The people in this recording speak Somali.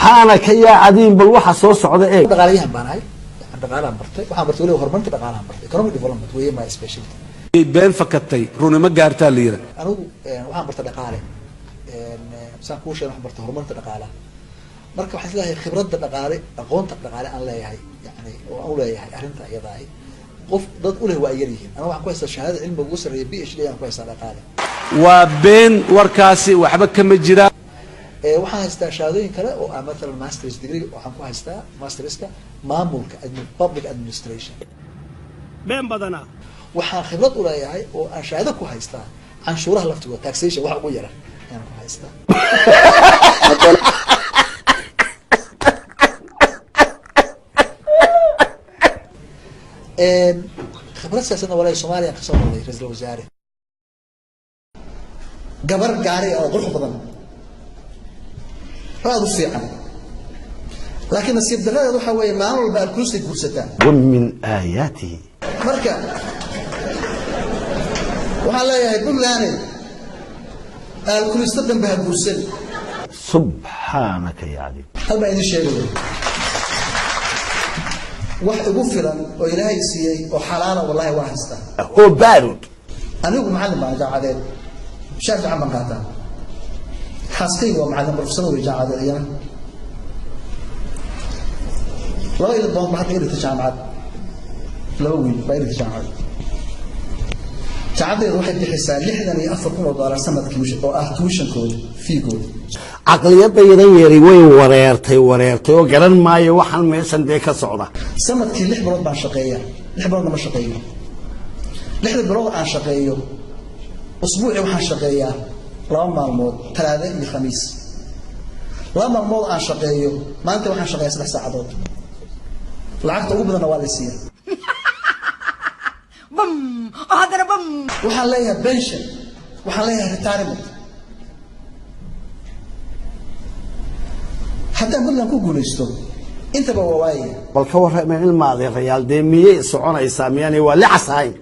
سبحانك يا عظيم بالوحى صوص عضا ايه دقاليها باناي دقالها برتي waxaan bartay wali hormarta daqaalaha bartay economic development way my specialty been fakatay runa ma gaartaa liira anigu waxaan bartay dhaqaale saan ku sheegay waxaan bartay horumarta dhaqaalaha marka waxaan leeyahay khibradda dhaqaale aqoonta dhaqaale aan leeyahay yani oo aan leeyahay arinta iyada ay qof dad u leh waa yar yihiin ana waxaan ku haystaa shahaado cilmi ugu sareeyo PhD aan ku haystaa dhaqaale waa been warkaasi waxba kama jira waxaan haystaa shahaadooyin kale oo ah مثلا masters degree waxaan ku haystaa masterska maamulka public administration been badana waxaan khibrad u leeyahay oo aan shahaado ku haystaa canshuuraha laftigooda taxation waxa ugu yara ayaan ku haystaa khibrad siyaasadna walaa Soomaaliya ka soo noqday ra'iisul wasaare gabar gaari oo qurux badan هذا الصيعة لكن السيد دلالة waxa weeye maalin walba alkuusi guursataa ومن آياته marka waxa leeyahay buntland alkuusta dambe ha guursan سبحانك يا عظيم hal ma idin sheegayo wax ugu filan oo Ilaahay siiyay oo xalaal wallahi waa haystaa هو بارد anigu macallin baan jaacadeen shaafi camal qaataa حاسكي ومعلم بروفيسور وجامعة الأيام لا يلضم ما حد يقدر الجامعات لو بايد الجامعات تعبي روح بحساب لحدني أفرقون وضع سنة كيوش أو تويشن كود في كود عقلية بيضاً يري وين وريرتي وقرن ما يوحن ميسن ديك صعدة سنة كي لح برود عن شقية لح برود ما شقية لح برود عن شقية أسبوعي وحن شقية لما مالمود ثلاثة لخميس لما مالمود عن شقيه ما أنت وحن شقيه 3 ساعات العقد أقول بدنا والسية بم هذا بم وحن ليها بنشن وحن ليها ريتايرمنت حتى قلنا نقول يستو أنت بواواي بل كور من الماضي ريال دي مية سعونا إسامياني ولا عصاين